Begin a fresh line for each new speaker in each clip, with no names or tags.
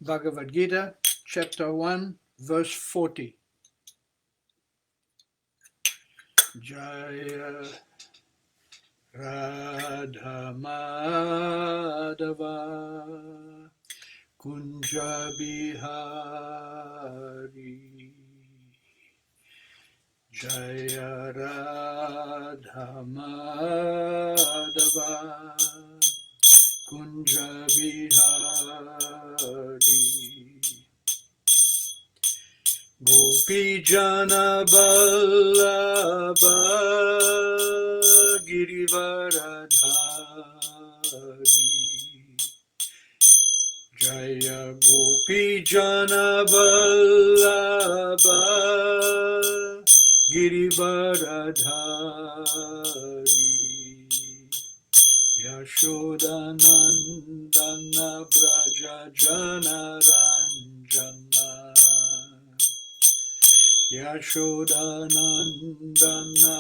Bhagavad Gita, chapter 1, verse 40. Jaya Radha Madhava Kunja Bihari Jaya Radha Madhava Kunja Bihari Gopi Jana Vallabha Girivaradhari Jaya Gopi Jana Vallabha Girivaradhari Yashodanandana Braja Jana Ranjana Yashodanandana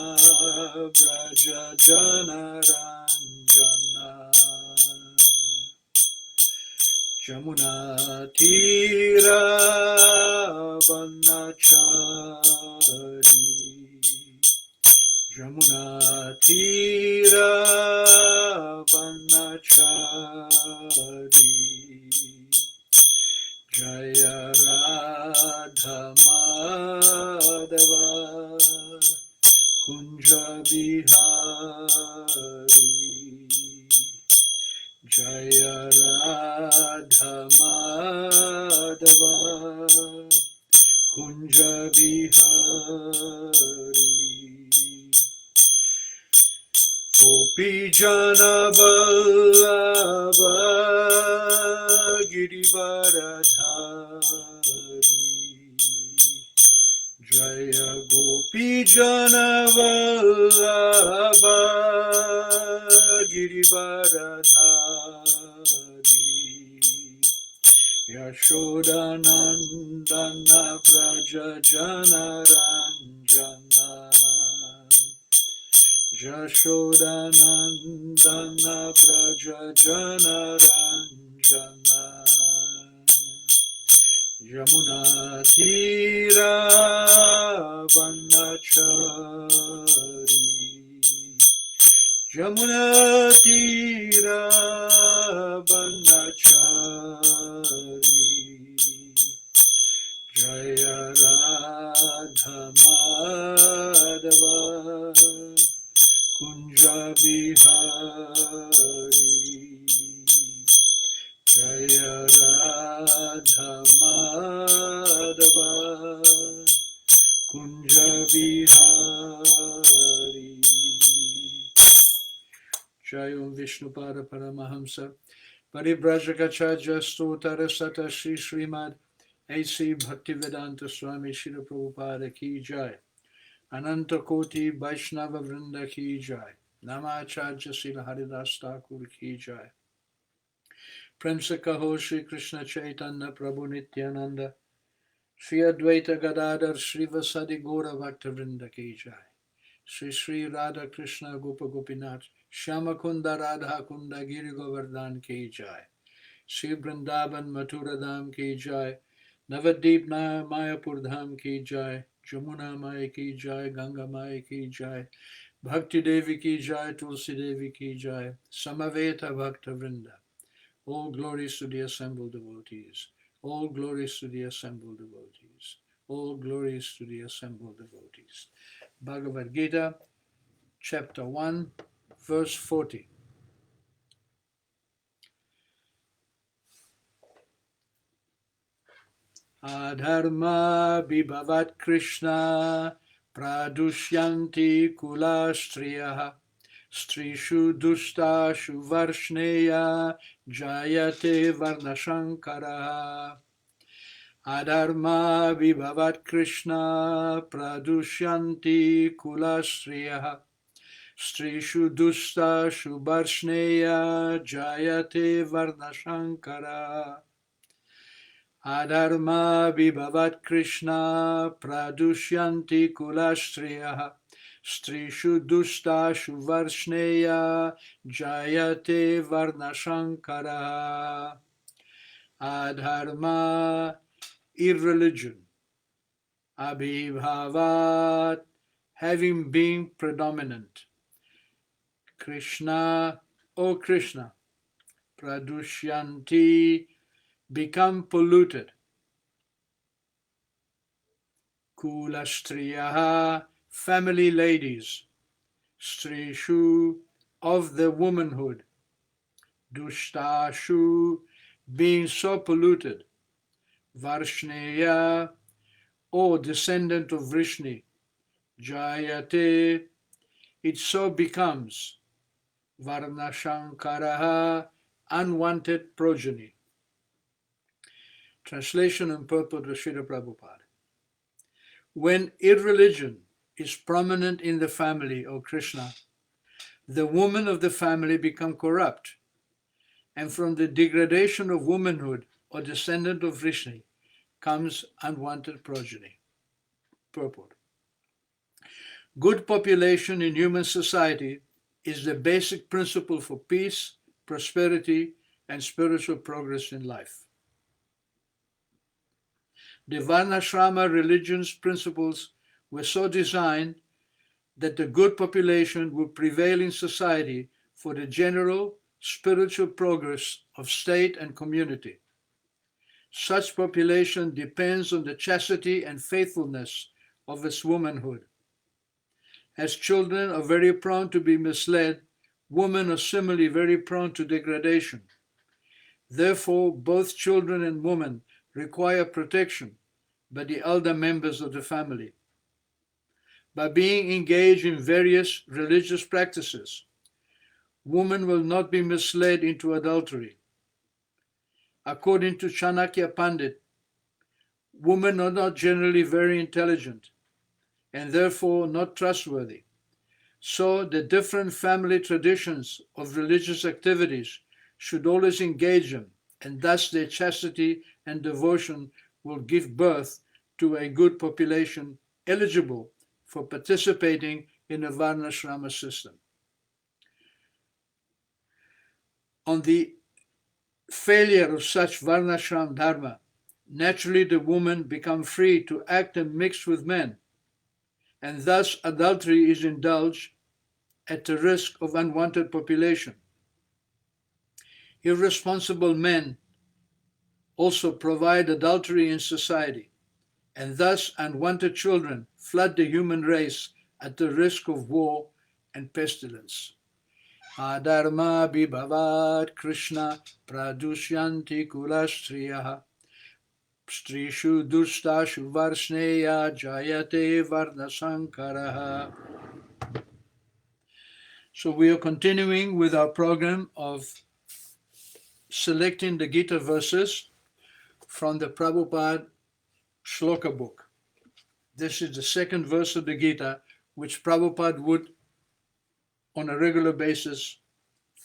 Braja Jana Ranjana Jamuna Tira Vanachari Jamuna Tira Vanachari Jaya Radha Madhava Kunja Bihari Jaya Radha Madhava Kunja Bihari Gopi Jana Vallabha Girivaradhari Jaya Gopi Jana Vallabha Girivaradhari Yashodanandana Braja Jana Ranjana Yashodanandana Braja Jana Ranjana Yamuna Tira Vanachari Yamuna Tira Vanachari Jaya Radha Madhava Kunja Bihari Jaya Radha Madhava Kunja Bihari Jai Om Vishnupada Paramahamsa Paribrajakachaja Stotara Sata Shri Srimad A.C. Bhaktivedanta Swami Srila Prabhupada Ki Jai Ananta Koti Vaishnava Vrinda Ki Jai Namacharya Srila Haridas Thakur Ki Jai Prem se kaho Shri Krishna Chaitanya Prabhu Nityananda Shri Advaita Gadadhar Shri Vasadi Gaura Bhaktavrinda Ki Jai Shri Shri Radha Krishna Gopa Gopinath Shama Kunda Radha Kunda Giri Govardhan Ki Jai Shri Vrindavan Mathura Dham Ki Jai Navadip Mayapur Dham Ki Jai Jamuna Mai Ki Jai Ganga Mai Ki Jai Bhakti Devi Ki Jai Tulsi Devi Ki Jai Samaveta Bhakta Vrinda. All glories to the assembled devotees. All glories to the assembled devotees. All glories to the assembled devotees. Bhagavad Gita, chapter 1, verse 40. Adharma vibhavat Krishna pradushyanti kulastriyaha Strishu dustashu varshneya jayate varnashankara Adharma vibhavat Krishna pradushyanti kulastriyaha Strishu dustashu varshneya jayate varnashankara Adharma vibhavat Krishna pradushyanti kulastriyaha Strishu dustashu varshneya jayate varnashankara adharma, irreligion, abhibhavat, having been predominant, Krishna, O Krishna, pradushyanti, become polluted, kulastriyaha, family ladies, strishu, of the womanhood, dushtashu, being so polluted, varshneya, O descendant of Vrishni, jayate, it so becomes, varnashankaraha, unwanted progeny. Translation and purport of Srila Prabhupada. When irreligion is prominent in the family, O Krishna, the women of the family become corrupt, and from the degradation of womanhood or descendant of Vrishni comes unwanted progeny. Purport. Good population in human society is the basic principle for peace, prosperity, and spiritual progress in life. The Varnashrama religion's principles were so designed that the good population would prevail in society for the general spiritual progress of state and community. Such population depends on the chastity and faithfulness of its womanhood. As children are very prone to be misled, women are similarly very prone to degradation. Therefore, both children and women require protection by the elder members of the family. By being engaged in various religious practices, women will not be misled into adultery. According to Chanakya Pandit, women are not generally very intelligent and therefore not trustworthy. So the different family traditions of religious activities should always engage them, and thus their chastity and devotion will give birth to a good population eligible for participating in the Varnashrama system. On the failure of such Varnashram dharma, naturally the women become free to act and mix with men, and thus adultery is indulged at the risk of unwanted population. Irresponsible men also provide adultery in society, and thus unwanted children flood the human race at the risk of war and pestilence. Adharma bibhavat Krishna pradushyanti kulastriyaha strishu dustashu varsneya jayate varnasankaraha. So we are continuing with our program of selecting the Gita verses from the Prabhupada Shloka book. This is the second verse of the Gita, which Prabhupada would, on a regular basis,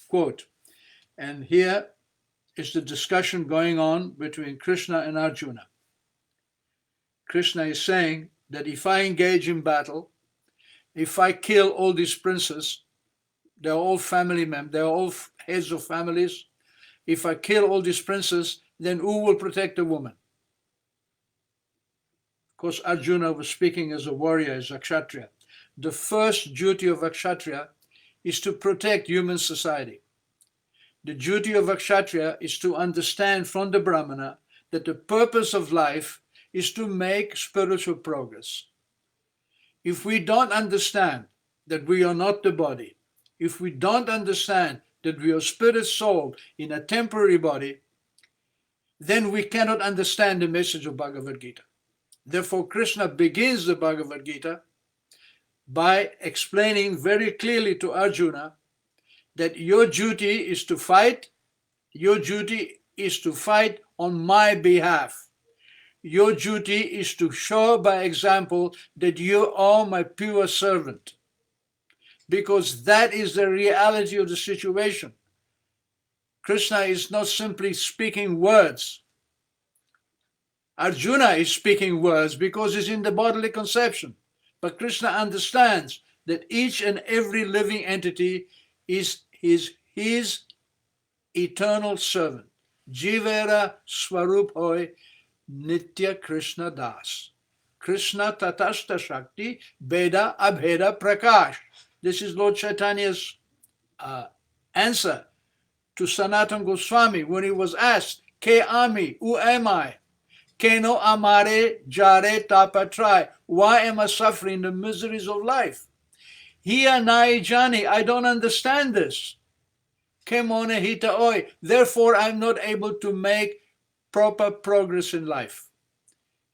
quote. And here is the discussion going on between Krishna and Arjuna. Krishna is saying that if I engage in battle, if I kill all these princes, they're all family members, they're all heads of families. If I kill all these princes, then who will protect the woman? Of course, Arjuna was speaking as a warrior, as a kshatriya. The first duty of a kshatriya is to protect human society. The duty of a kshatriya is to understand from the brahmana that the purpose of life is to make spiritual progress. If we don't understand that we are not the body, if we don't understand that we are spirit soul in a temporary body, then we cannot understand the message of Bhagavad Gita. Therefore, Krishna begins the Bhagavad Gita by explaining very clearly to Arjuna that your duty is to fight, your duty is to fight on my behalf. Your duty is to show by example that you are my pure servant. Because that is the reality of the situation. Krishna is not simply speaking words. Arjuna is speaking words because he's in the bodily conception. But Krishna understands that each and every living entity is his eternal servant. Jivera Swarup Hoy Nitya Krishna Das. Krishna Tatashta Shakti Beda Abheda Prakash. This is Lord Chaitanya's answer to Sanatana Goswami when he was asked, Ke Ami, who am I? Keno amare jare tapatrai. Why am I suffering the miseries of life? Hiya nai jani, I don't understand this. Kemone hita oi, therefore I'm not able to make proper progress in life.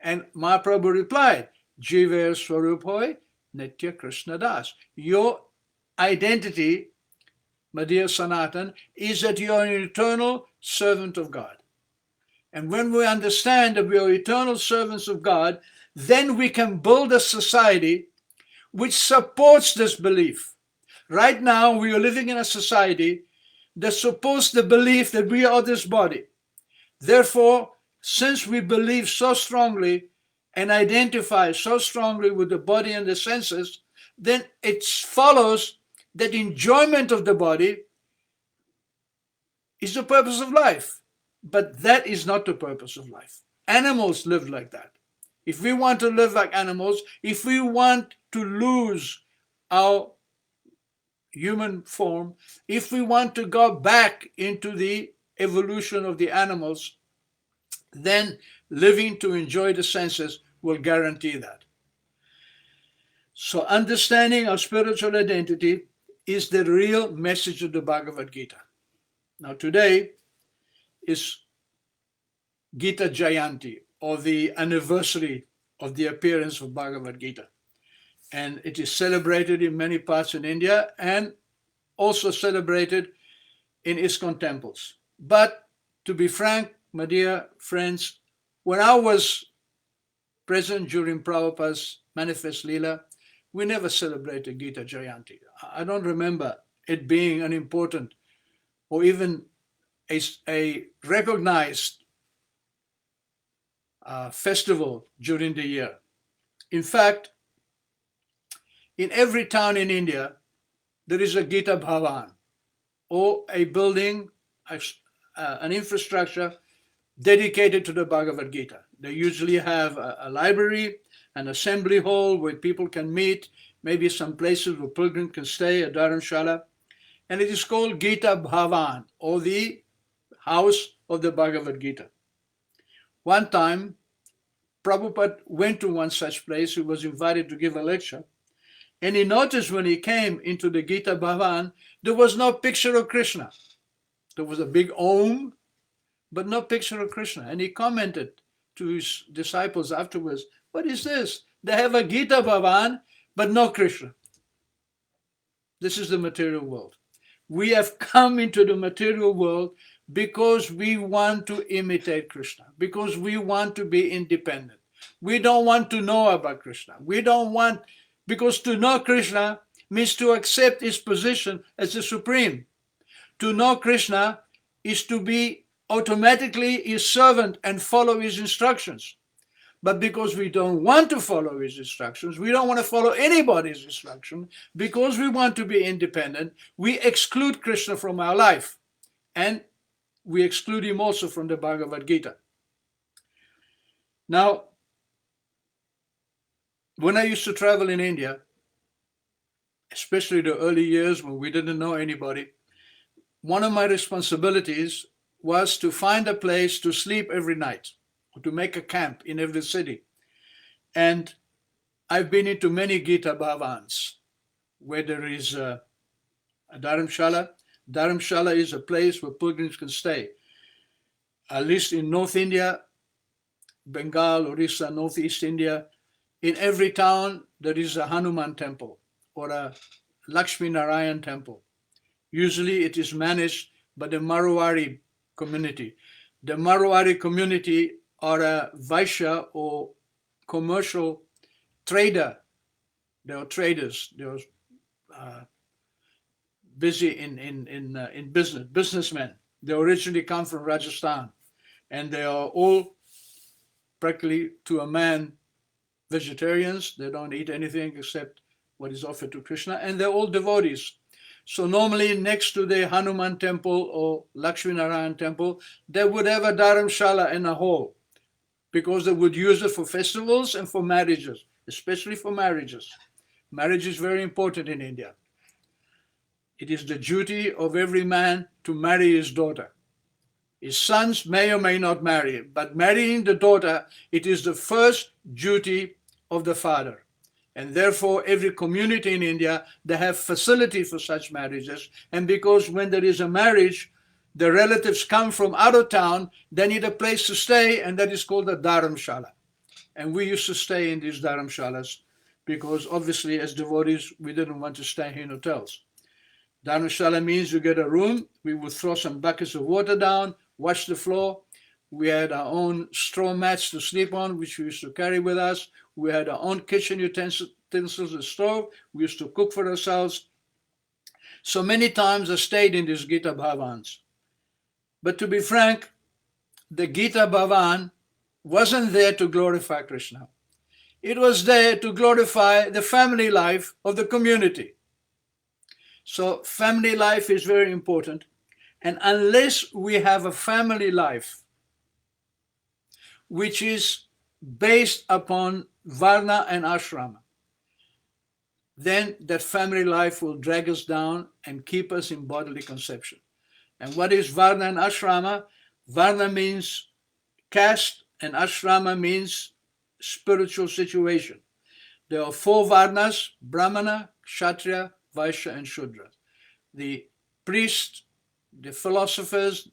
And Mahaprabhu replied, Jiver Swarupoi Nitya Krishna Das. Your identity, my dear Sanatan, is that you are an eternal servant of God. And when we understand that we are eternal servants of God, then we can build a society which supports this belief. Right now, we are living in a society that supports the belief that we are this body. Therefore, since we believe so strongly and identify so strongly with the body and the senses, then it follows that enjoyment of the body is the purpose of life. But that is not the purpose of life. Animals live like that. If we want to live like animals, if we want to lose our human form, if we want to go back into the evolution of the animals, then living to enjoy the senses will guarantee that. So understanding our spiritual identity is the real message of the Bhagavad Gita. Now today is Gita Jayanti, or the anniversary of the appearance of Bhagavad Gita. And it is celebrated in many parts in India and also celebrated in ISKCON temples. But to be frank, my dear friends, when I was present during Prabhupada's Manifest Leela, we never celebrated Gita Jayanti. I don't remember it being an important or even a recognized festival during the year. In fact, in every town in India, there is a Gita Bhavan, or a building, an infrastructure dedicated to the Bhagavad Gita. They usually have a library, an assembly hall where people can meet, maybe some places where pilgrims can stay, a dharamshala, and it is called Gita Bhavan, or the house of the Bhagavad Gita. One time, Prabhupada went to one such place. He was invited to give a lecture. And he noticed when he came into the Gita Bhavan, there was no picture of Krishna. There was a big Om, but no picture of Krishna. And he commented to his disciples afterwards, what is this? They have a Gita Bhavan, but no Krishna. This is the material world. We have come into the material world because we want to imitate Krishna, because we want to be independent. We don't want to know about Krishna. We don't want, because to know Krishna means to accept his position as the supreme. To know Krishna is to be automatically his servant and follow his instructions. But because we don't want to follow his instructions, we don't want to follow anybody's instruction, because we want to be independent, we exclude Krishna from our life. And we exclude him also from the Bhagavad Gita. Now, when I used to travel in India, especially the early years when we didn't know anybody, one of my responsibilities was to find a place to sleep every night, or to make a camp in every city. And I've been into many Gita Bhavans, where there is a dharamshala. Dharamshala is a place where pilgrims can stay. At least in North India, Bengal, Orissa, Northeast India, in every town there is a Hanuman temple or a Lakshmi Narayan temple. Usually it is managed by the Marwari community. The Marwari community are a Vaishya or commercial trader. They are traders. They are busy in business, businessmen. They originally come from Rajasthan, and they are all practically to a man vegetarians. They don't eat anything except what is offered to Krishna, and they're all devotees. So normally next to the Hanuman temple or Lakshmi Narayan temple, they would have a dharamshala in a hall, because they would use it for festivals and for marriages, especially for marriages. Marriage is very important in India. It is the duty of every man to marry his daughter. His sons may or may not marry, but marrying the daughter, it is the first duty of the father. And therefore, every community in India, they have facility for such marriages. And because when there is a marriage, the relatives come from out of town, they need a place to stay, and that is called a dharamshala. And we used to stay in these dharamshalas because obviously as devotees, we didn't want to stay in hotels. Dharamshala means you get a room, we would throw some buckets of water down, wash the floor. We had our own straw mats to sleep on, which we used to carry with us. We had our own kitchen utensils, the stove. We used to cook for ourselves. So many times I stayed in these Gita Bhavans. But to be frank, the Gita Bhavan wasn't there to glorify Krishna. It was there to glorify the family life of the community. So family life is very important. And unless we have a family life which is based upon Varna and Ashrama, then that family life will drag us down and keep us in bodily conception. And what is Varna and Ashrama? Varna means caste and Ashrama means spiritual situation. There are 4 Varnas: Brahmana, Kshatriya, Vaishya, and Shudra. The priests, the philosophers,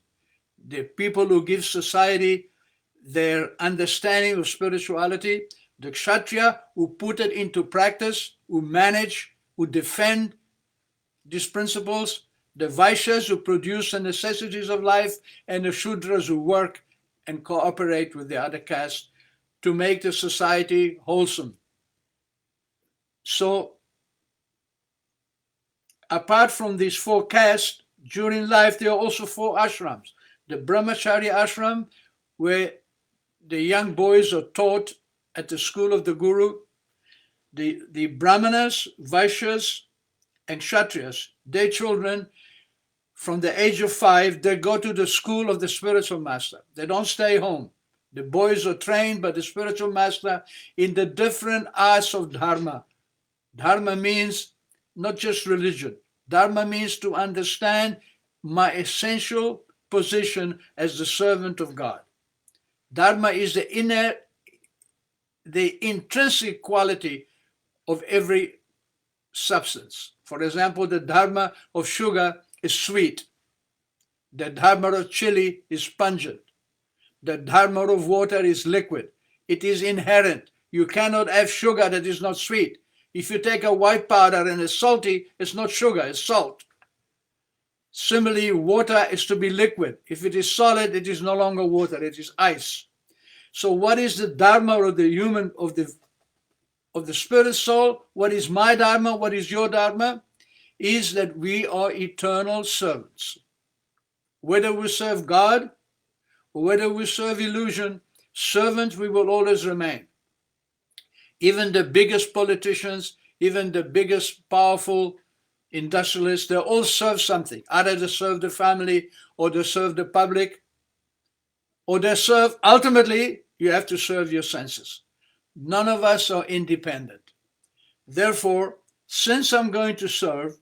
the people who give society their understanding of spirituality, the Kshatriya who put it into practice, who manage, who defend these principles, the Vaishyas who produce the necessities of life, and the Shudras who work and cooperate with the other castes to make the society wholesome. So, apart from these 4 castes, during life there are also 4 ashrams. The Brahmachari ashram, where the young boys are taught at the school of the Guru. The Brahmanas, Vaishyas, and Kshatriyas, their children, from the age of 5, they go to the school of the spiritual master. They don't stay home. The boys are trained by the spiritual master in the different arts of dharma. Dharma means not just religion. Dharma means to understand my essential position as the servant of God. Dharma is the intrinsic quality of every substance. For example, the dharma of sugar is sweet. The dharma of chili is pungent. The dharma of water is liquid. It is inherent. You cannot have sugar that is not sweet. If you take a white powder and it's salty, it's not sugar, it's salt. Similarly, water is to be liquid. If it is solid, it is no longer water, it is ice. So what is the dharma of the human, of the spirit soul? What is my dharma? What is your dharma? Is that we are eternal servants. Whether we serve God or whether we serve illusion, servants we will always remain. Even the biggest politicians, even the biggest powerful industrialists, they all serve something. Either they serve the family or they serve the public, or they serve, ultimately, you have to serve your senses. None of us are independent. Therefore, since I'm going to serve,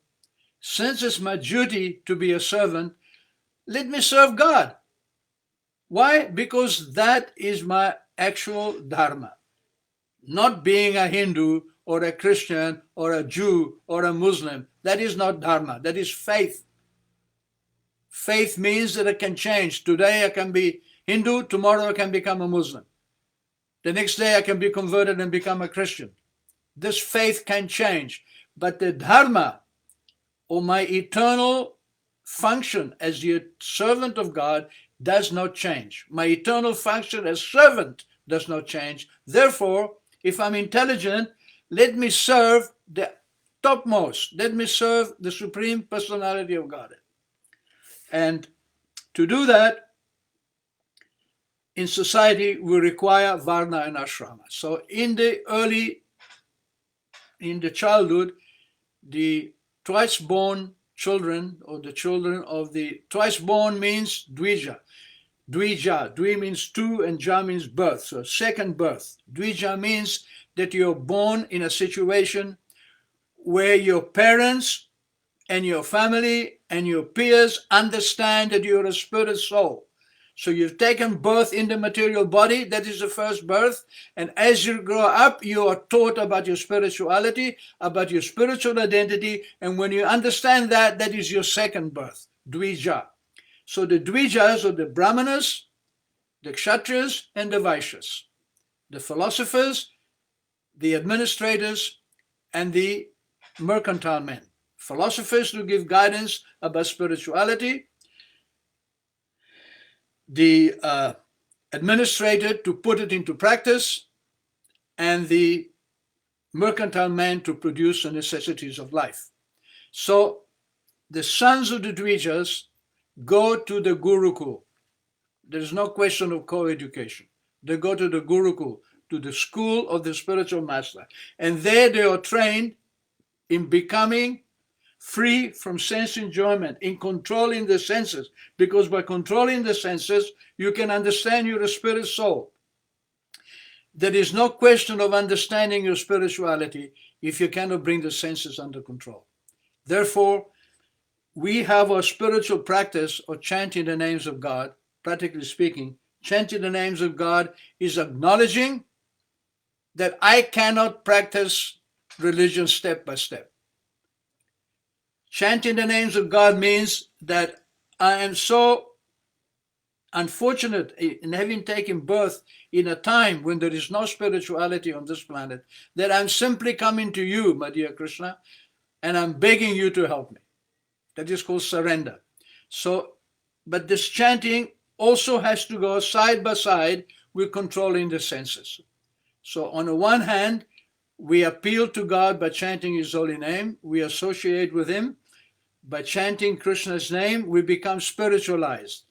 since it's my duty to be a servant, let me serve God. Why? Because that is my actual dharma. Not being a Hindu or a Christian or a Jew or a Muslim. That is not dharma. That is faith. Faith means that it can change. Today I can be Hindu, tomorrow I can become a Muslim. The next day I can be converted and become a Christian. This faith can change. But the dharma, or my eternal function as the servant of God, does not change. My eternal function as servant does not change. Therefore, if I'm intelligent, let me serve the topmost. Let me serve the Supreme Personality of Godhead. And to do that, in society, we require Varna and Ashrama. So in the childhood, the twice born children, or the children of the twice born means Dvija. Dvija, Dvi means two and Ja means birth, so second birth. Dvija means that you're born in a situation where your parents and your family and your peers understand that you're a spirit soul. So you've taken birth in the material body, that is the first birth, and as you grow up, you are taught about your spirituality, about your spiritual identity, and when you understand that, that is your second birth, Dvija. So the Dvijas are the Brahmanas, the Kshatriyas, and the Vaishyas, the philosophers, the administrators, and the mercantile men. Philosophers to give guidance about spirituality, the administrator to put it into practice, and the mercantile man to produce the necessities of life. So the sons of the Dvijas go to the Gurukul. There's no question of co-education. They go to the Gurukul, to the school of the spiritual master. And there they are trained in becoming free from sense enjoyment, in controlling the senses, because by controlling the senses, you can understand you're a spirit soul. There is no question of understanding your spirituality if you cannot bring the senses under control. Therefore, we have our spiritual practice of chanting the names of God. Practically speaking, chanting the names of God is acknowledging that I cannot practice religion step by step. Chanting the names of God means that I am so unfortunate in having taken birth in a time when there is no spirituality on this planet, that I'm simply coming to you, my dear Krishna, and I'm begging you to help me. That is called surrender. So, but this chanting also has to go side by side with controlling the senses. So on the one hand, we appeal to God by chanting His holy name. We associate with Him. By chanting Krishna's name, we become spiritualized.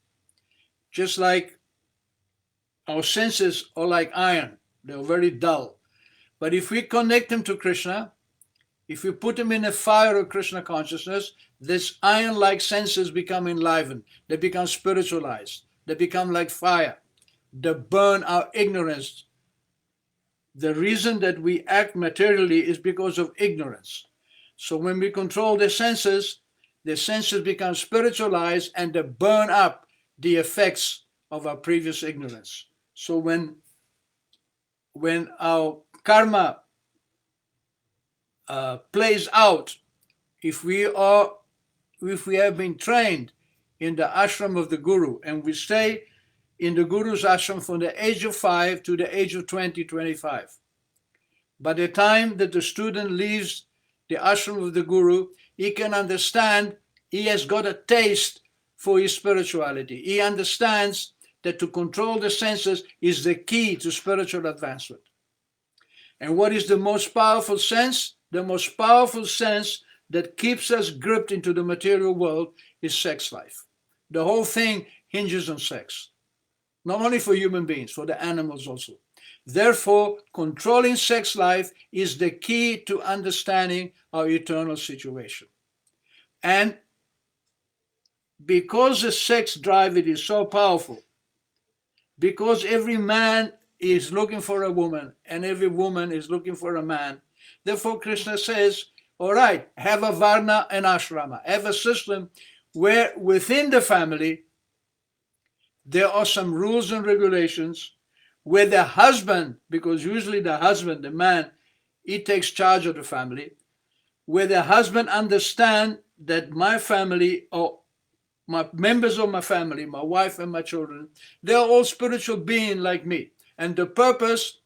Just like our senses are like iron. They're very dull. But if we connect them to Krishna, if we put them in the fire of Krishna consciousness, this iron-like senses become enlivened. They become spiritualized. They become like fire. They burn our ignorance. The reason that we act materially is because of ignorance. So when we control the senses become spiritualized and they burn up the effects of our previous ignorance. So when our karma plays out, if we have been trained in the ashram of the Guru, and we stay in the Guru's ashram from the age of 5 to the age of 20, 25. By the time that the student leaves the ashram of the Guru, he can understand, he has got a taste for his spirituality. He understands that to control the senses is the key to spiritual advancement. And what is the most powerful sense? The most powerful sense that keeps us gripped into the material world is sex life. The whole thing hinges on sex. Not only for human beings, for the animals also. Therefore, controlling sex life is the key to understanding our eternal situation. And because the sex drive it is so powerful, because every man is looking for a woman and every woman is looking for a man, therefore Krishna says, all right, have a varna and ashrama, have a system where within the family there are some rules and regulations where the husband, because usually the husband, the man, he takes charge of the family, where the husband understands that my family, or my members of my family, my wife and my children, they're all spiritual beings like me. And the purpose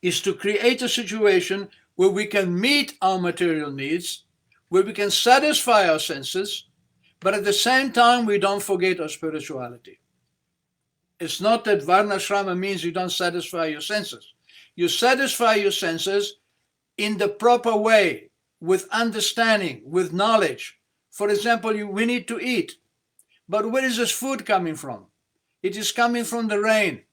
is to create a situation where we can meet our material needs, where we can satisfy our senses, but at the same time, we don't forget our spirituality. It's not that varnashrama means you don't satisfy your senses. You satisfy your senses in the proper way, with understanding, with knowledge. For example, we need to eat. But where is this food coming from? It is coming from the rain.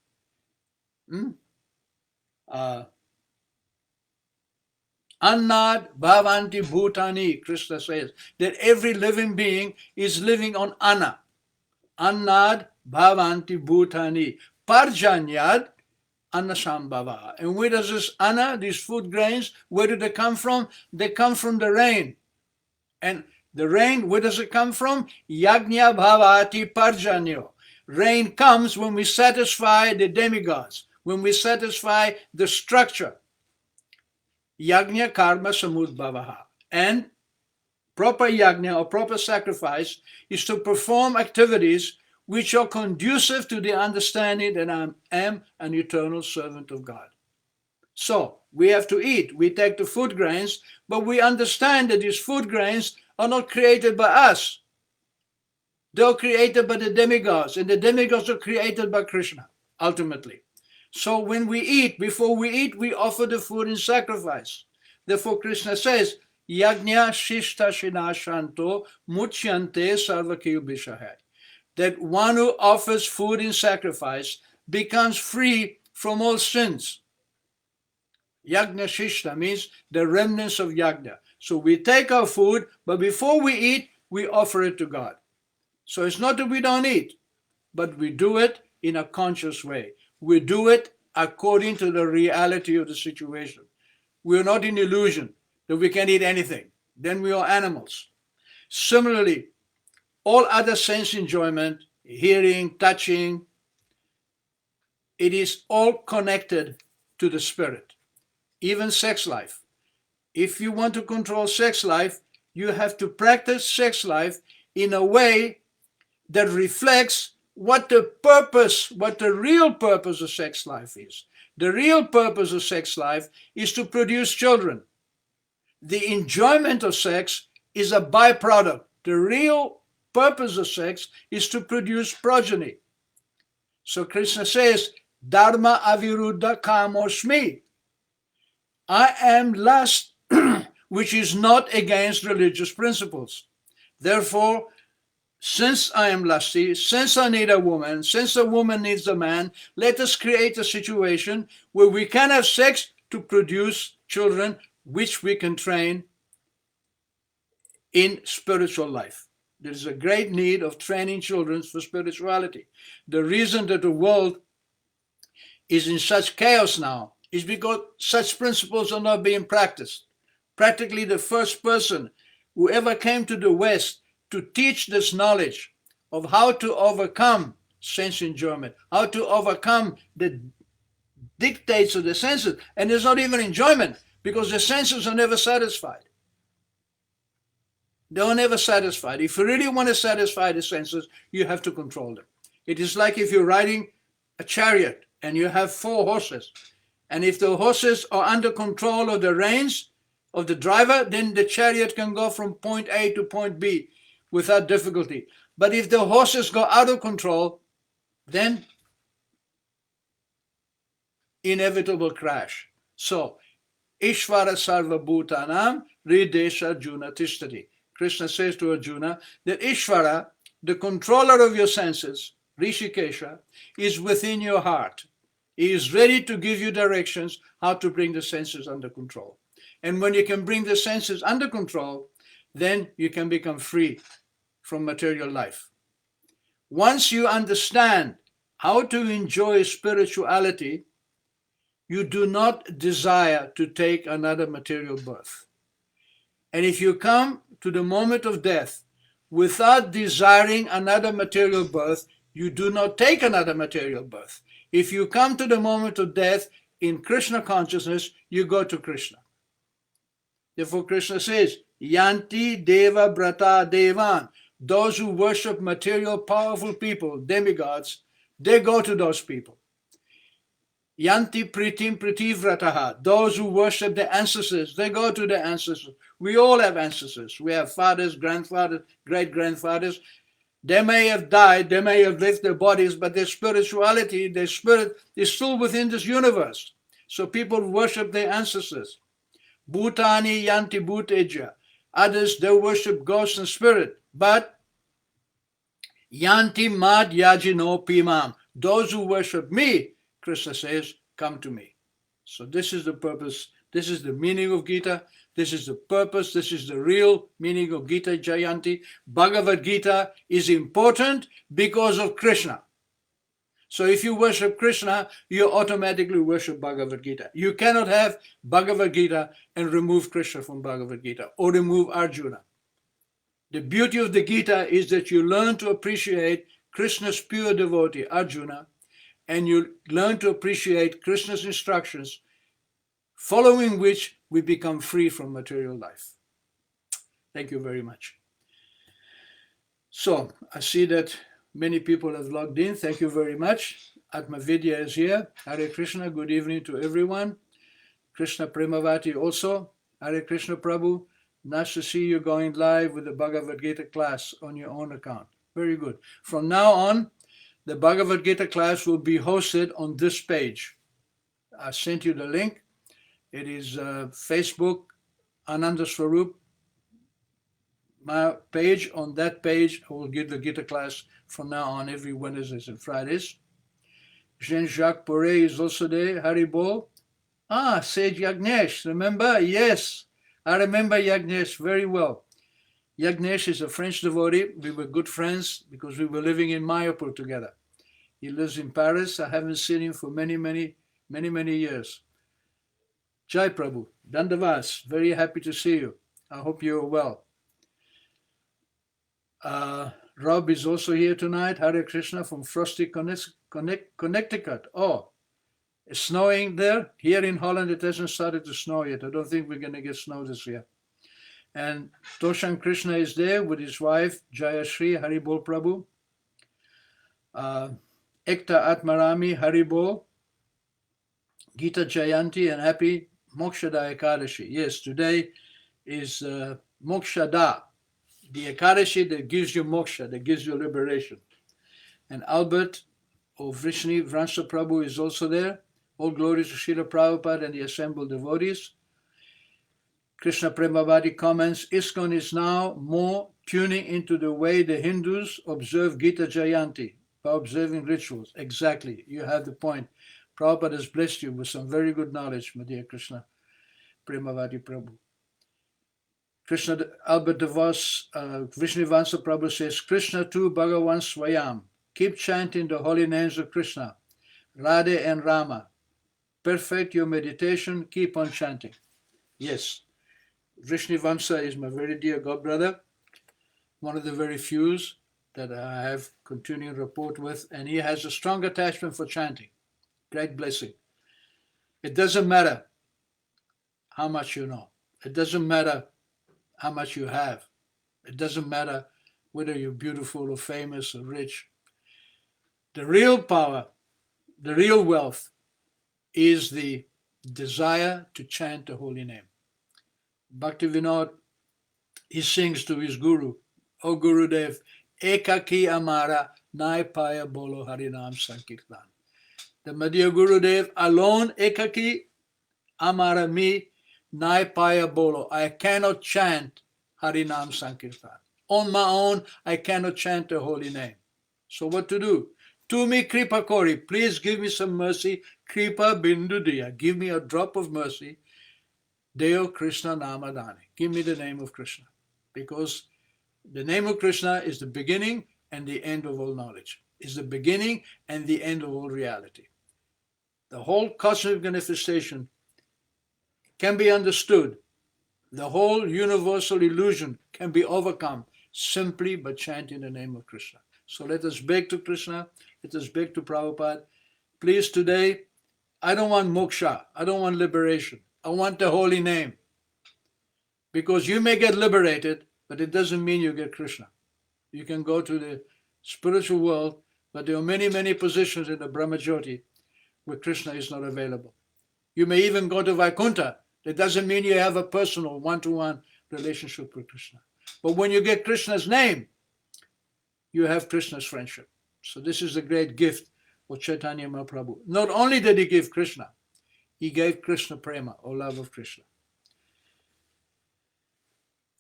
Annad bhavanti bhutani, Krishna says, that every living being is living on anna. Annad bhavanti bhutani. Parjanyad annasambhava. And where does this anna, these food grains, where do they come from? They come from the rain. And the rain, where does it come from? Yajna bhavati parjanyo. Rain comes when we satisfy the demigods, when we satisfy the structure. Yajna karma samudbhavaha. And proper yajna or proper sacrifice is to perform activities which are conducive to the understanding that I am an eternal servant of God. So we have to eat. We take the food grains, but we understand that these food grains are not created by us. They're created by the demigods, and the demigods are created by Krishna, ultimately. So when we eat, before we eat, we offer the food in sacrifice. Therefore, Krishna says, Yajna shishta shanto muchyante sarvakilbishahai. That one who offers food in sacrifice becomes free from all sins. Yajna shishta means the remnants of yajna. So we take our food, but before we eat, we offer it to God. So it's not that we don't eat, but we do it in a conscious way. We do it according to the reality of the situation. We're not in illusion that we can eat anything. Then we are animals. Similarly, all other sense enjoyment, hearing, touching, it is all connected to the spirit. Even sex life. If you want to control sex life, you have to practice sex life in a way that reflects what the real purpose of sex life is. The real purpose of sex life is to produce children. The enjoyment of sex is a byproduct. The real purpose of sex is to produce progeny. So Krishna says, Dharma aviruddha kamosmi. I am lust, which is not against religious principles. Therefore, since I am lusty, since I need a woman, since a woman needs a man, let us create a situation where we can have sex to produce children which we can train in spiritual life. There is a great need of training children for spirituality. The reason that the world is in such chaos now is because such principles are not being practiced. Practically the first person who ever came to the West to teach this knowledge of how to overcome sense enjoyment, how to overcome the dictates of the senses. And there's not even enjoyment because the senses are never satisfied. They are never satisfied. If you really want to satisfy the senses, you have to control them. It is like if you're riding a chariot and you have 4 horses. And if the horses are under control of the reins of the driver, then the chariot can go from point A to point B without difficulty. But if the horses go out of control, then inevitable crash. So, Ishvara Sarva Bhutanam Ridesha Arjuna Tishtati. Krishna says to Arjuna that Ishvara, the controller of your senses, Rishikesha, is within your heart. He is ready to give you directions how to bring the senses under control. And when you can bring the senses under control, then you can become free from material life. Once you understand how to enjoy spirituality, you do not desire to take another material birth. And if you come to the moment of death without desiring another material birth, you do not take another material birth. If you come to the moment of death in Krishna consciousness, you go to Krishna. Therefore, Krishna says, Yanti Deva Brata Devan. Those who worship material, powerful people, demigods, they go to those people. Yanti Pritim Pritivrataha. Those who worship the ancestors, they go to the ancestors. We all have ancestors. We have fathers, grandfathers, great-grandfathers. They may have died, they may have left their bodies, but their spirituality, their spirit is still within this universe. So people worship their ancestors. Bhutani Yanti Bhuteja. Others, they worship ghosts and spirit. But Yanti Mad Yajino Pimam. Those who worship me, Krishna says, come to me. So this is the purpose This is the meaning of Gita. This is the purpose. This is the real meaning of Gita Jayanti. Bhagavad Gita is important because of Krishna. So if you worship Krishna, you automatically worship Bhagavad Gita. You cannot have Bhagavad Gita and remove Krishna from Bhagavad Gita or remove Arjuna. The beauty of the Gita is that you learn to appreciate Krishna's pure devotee, Arjuna, and you learn to appreciate Krishna's instructions, following which we become free from material life. Thank you very much. So I see that many people have logged in. Thank you very much. Atma Vidya is here. Hare Krishna. Good evening to everyone. Krishna Premavati also. Hare Krishna Prabhu. Nice to see you going live with the Bhagavad Gita class on your own account. Very good. From now on, the Bhagavad Gita class will be hosted on this page. I sent you the link. It is Facebook, Ananda Swarup, my page. On that page, I will give the Gita class from now on every Wednesdays and Fridays. Jean-Jacques Poré is also there. Haribol. Sage Yagnesh, remember? Yes, I remember Yagnesh very well. Yagnesh is a French devotee. We were good friends because we were living in Mayapur together. He lives in Paris. I haven't seen him for many years. Jai Prabhu, Dandavas, very happy to see you. I hope you're well. Rob is also here tonight. Hare Krishna from frosty Connecticut. Oh, it's snowing there. Here in Holland, it hasn't started to snow yet. I don't think we're going to get snow this year. And Toshan Krishna is there with his wife, Jayashri, Haribol Prabhu. Ekta Atmarami, Haribol. Gita Jayanti, and happy Mokshada Ekadashi. Yes, today is Mokshada, the Ekadashi that gives you moksha, that gives you liberation. And Albert or Vrishni Vransa Prabhu is also there. All glory to Srila Prabhupada and the assembled devotees. Krishna Premavati comments, ISKCON is now more tuning into the way the Hindus observe Gita Jayanti by observing rituals. Exactly, you have the point. Prabhupada has blessed you with some very good knowledge, my dear Krishna Premavati Prabhu. Krishna Albert DeVos, Vishnuvansa Prabhu says, Krishna tu Bhagavan Swayam. Keep chanting the holy names of Krishna, Radhe and Rama. Perfect your meditation, keep on chanting. Yes, Vishnuvansa is my very dear godbrother, one of the very few that I have continuing rapport with, and he has a strong attachment for chanting. Great blessing. It doesn't matter how much you know. It doesn't matter how much you have. It doesn't matter whether you're beautiful or famous or rich. The real power, the real wealth is the desire to chant the holy name. Bhaktivinoda, he sings to his guru, O Gurudev, Ekaki Amara Nai Paya Bolo Harinam Sankirtan. The Madhya Gurudev alone, Ekaki Amara Mi Nai Paya Bolo. I cannot chant Harinam Sankirtan. On my own, I cannot chant the holy name. So what to do? To me, Kripa Kori, please give me some mercy. Kripa Bindu Diya, give me a drop of mercy. Deo Krishna Namadani, give me the name of Krishna. Because the name of Krishna is the beginning and the end of all knowledge. Is the beginning and the end of all reality. The whole cosmic manifestation can be understood. The whole universal illusion can be overcome simply by chanting the name of Krishna. So let us beg to Krishna, let us beg to Prabhupada. Please today, I don't want moksha, I don't want liberation. I want the holy name. Because you may get liberated, but it doesn't mean you get Krishna. You can go to the spiritual world, but there are many positions in the Brahmajyoti where Krishna is not available. You may even go to Vaikuntha. That doesn't mean you have a personal one-to-one relationship with Krishna. But when you get Krishna's name, you have Krishna's friendship. So this is the great gift of Chaitanya Mahaprabhu. Not only did he give Krishna, he gave Krishna prema, or love of Krishna.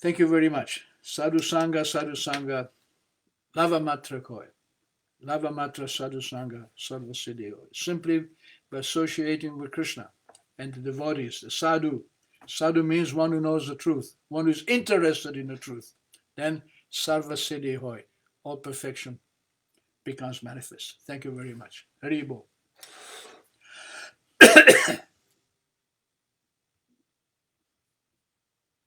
Thank you very much. Sadhu Sangha, Lava Matra Koi. Lava Matra Sadhu Sangha, Sarva Siddhi. Simply by associating with Krishna and the devotees, the sadhu. Sadhu means one who knows the truth, one who is interested in the truth. Then sarva siddhi hoy, all perfection becomes manifest. Thank you very much. Hari Bol.